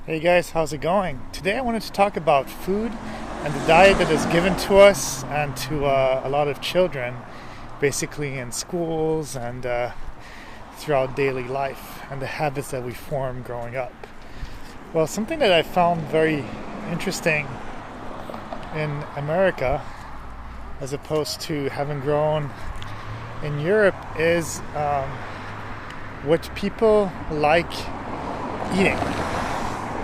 Hey guys, how's it going? Today I wanted to talk about food and the diet that is given to us and to a lot of children, basically in schools and throughout daily life, and the habits that we form growing up. Well, something that I found very interesting in America, as opposed to having grown in Europe, is what people like eating.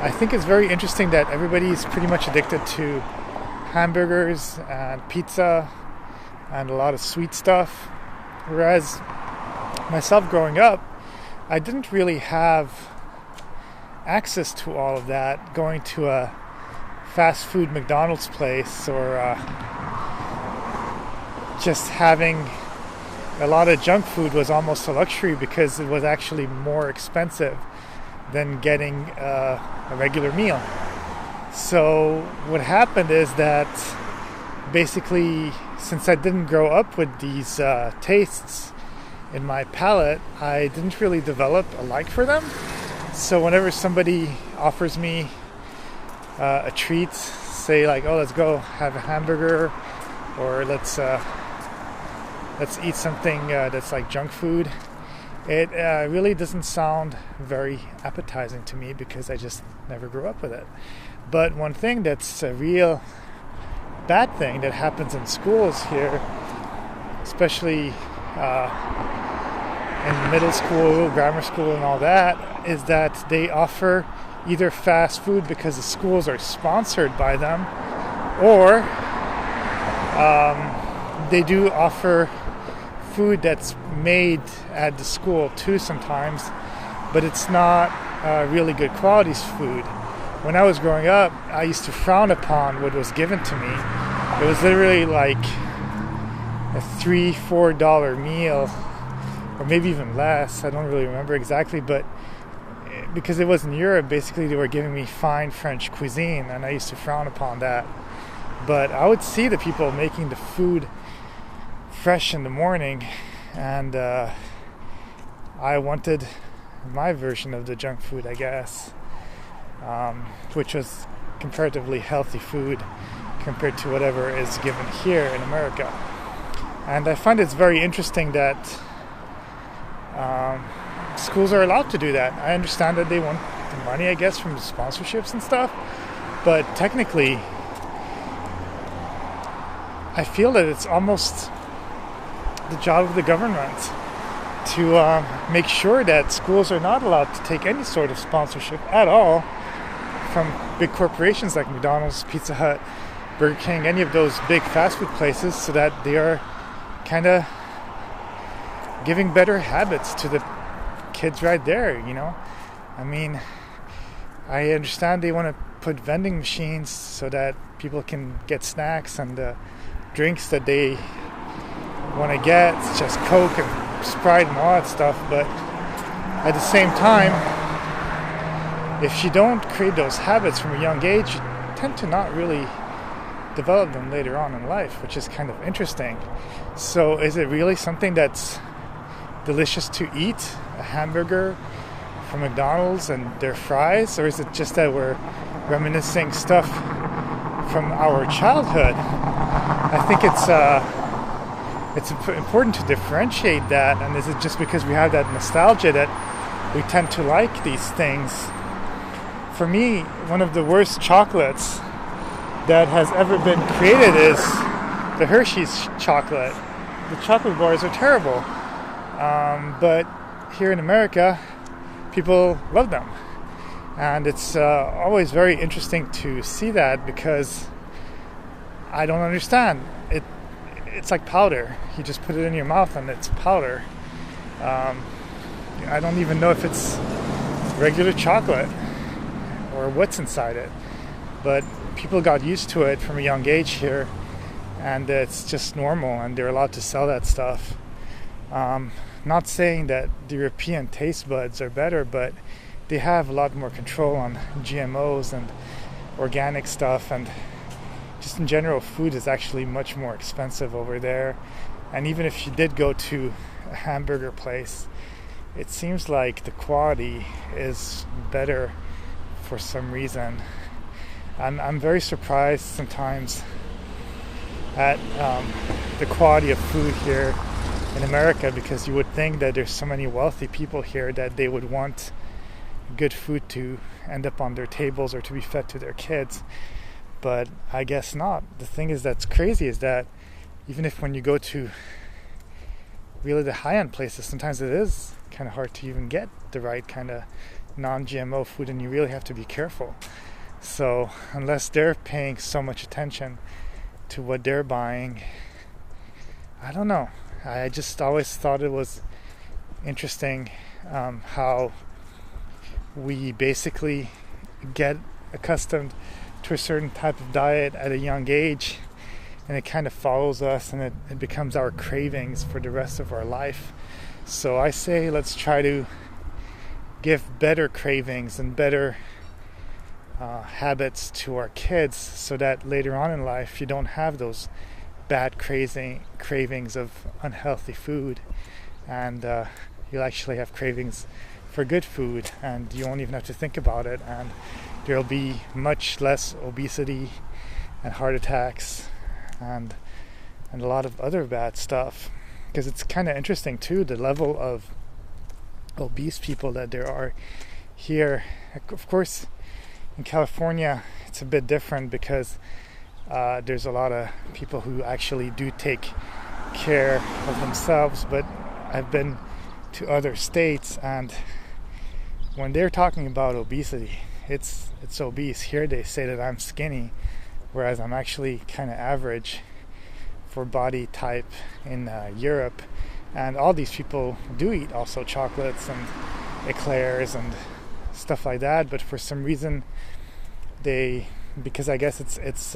I think it's very interesting that everybody is pretty much addicted to hamburgers and pizza and a lot of sweet stuff. Whereas myself growing up, I didn't really have access to all of that. Going to a fast food McDonald's place or just having a lot of junk food was almost a luxury because it was actually more expensive than getting a regular meal. So what happened is that basically, since I didn't grow up with these tastes in my palate, I didn't really develop a like for them. So whenever somebody offers me a treat, say like, oh, let's go have a hamburger, or let's eat something that's like junk food, it really doesn't sound very appetizing to me because I just never grew up with it. But one thing that's a real bad thing that happens in schools here, especially in middle school, grammar school and all that, is that they offer either fast food because the schools are sponsored by them, or they do offer food that's made at the school too sometimes, but it's not really good quality food. When I was growing up, I used to frown upon what was given to me. It was literally like a $3-4 meal, or maybe even less. I don't really remember exactly, but because it was in Europe, basically they were giving me fine French cuisine, and I used to frown upon that. But I would see the people making the food fresh in the morning, and I wanted my version of the junk food, I guess, which was comparatively healthy food compared to whatever is given here in America. And I find it's very interesting that schools are allowed to do that. I understand that they want the money, I guess, from the sponsorships and stuff, but technically I feel that it's almost the job of the government to make sure that schools are not allowed to take any sort of sponsorship at all from big corporations like McDonald's, Pizza Hut, Burger King, any of those big fast food places, so that they are kind of giving better habits to the kids right there, you know? I mean, I understand they want to put vending machines so that people can get snacks and drinks that they want to get, just Coke and Sprite and all that stuff, but at the same time, if you don't create those habits from a young age, you tend to not really develop them later on in life, which is kind of interesting. So is it really something that's delicious to eat, a hamburger from McDonald's and their fries, or is it just that we're reminiscing stuff from our childhood? I think it's important to differentiate that, and is it just because we have that nostalgia that we tend to like these things? For me, one of the worst chocolates that has ever been created is the Hershey's chocolate. The chocolate bars are terrible, but here in America, people love them, and it's always very interesting to see that because I don't understand it. It's like powder. You just put it in your mouth and it's powder. I don't even know if it's regular chocolate or what's inside it. But people got used to it from a young age here, and it's just normal, and they're allowed to sell that stuff. Not saying that the European taste buds are better, but they have a lot more control on GMOs and organic stuff, and just in general, food is actually much more expensive over there. And even if you did go to a hamburger place, it seems like the quality is better for some reason. I'm very surprised sometimes at the quality of food here in America, because you would think that there's so many wealthy people here that they would want good food to end up on their tables or to be fed to their kids, but I guess not. The thing is that's crazy is that even if when you go to really the high-end places, sometimes it is kind of hard to even get the right kind of non-GMO food, and you really have to be careful. So unless they're paying so much attention to what they're buying, I don't know. I just always thought it was interesting how we basically get accustomed to a certain type of diet at a young age, and it kind of follows us, and it becomes our cravings for the rest of our life. So I say let's try to give better cravings and better habits to our kids, so that later on in life you don't have those bad cravings of unhealthy food, and you'll actually have cravings for good food, and you won't even have to think about it, and there'll be much less obesity and heart attacks and a lot of other bad stuff. Because it's kind of interesting too, the level of obese people that there are here. Of course, in California it's a bit different because there's a lot of people who actually do take care of themselves, but I've been to other states, and when they're talking about obesity, it's obese. Here they say that I'm skinny, whereas I'm actually kind of average for body type in Europe. And all these people do eat also chocolates and eclairs and stuff like that, but for some reason because I guess it's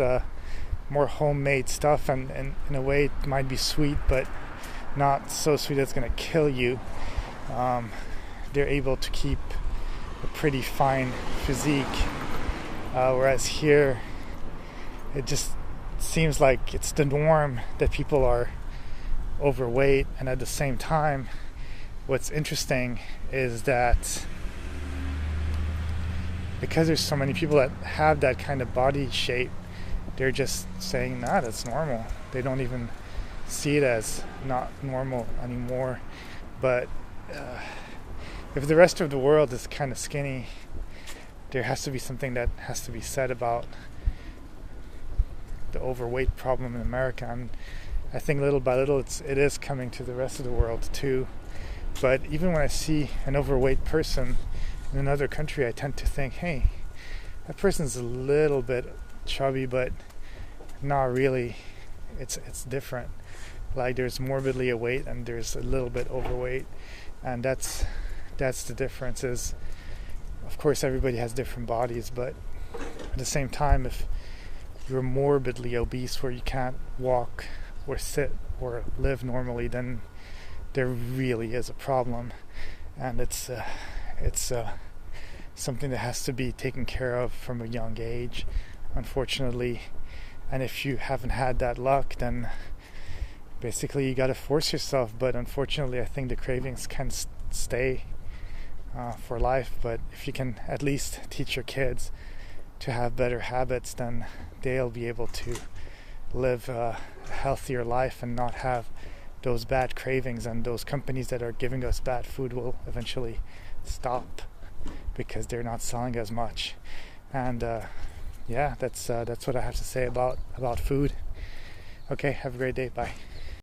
more homemade stuff, and in a way it might be sweet, but not so sweet that it's going to kill you. They're able to keep a pretty fine physique, whereas here it just seems like it's the norm that people are overweight. And at the same time, what's interesting is that because there's so many people that have that kind of body shape, they're just saying, nah, that's normal. They don't even see it as not normal anymore. But if the rest of the world is kind of skinny, there has to be something that has to be said about the overweight problem in America. And I think little by little it is coming to the rest of the world too. But even when I see an overweight person in another country, I tend to think, hey, that person's a little bit chubby, but not really. It's different. Like there's morbidly overweight and there's a little bit overweight, and that's the difference. Is of course everybody has different bodies, but at the same time, if you're morbidly obese where you can't walk or sit or live normally, then there really is a problem, and it's something that has to be taken care of from a young age, unfortunately. And if you haven't had that luck, then basically you got to force yourself. But unfortunately, I think the cravings can stay for life. But if you can at least teach your kids to have better habits, then they'll be able to live a healthier life and not have those bad cravings. And those companies that are giving us bad food will eventually stop because they're not selling as much. And yeah, that's what I have to say about food. Okay, have a great day. Bye.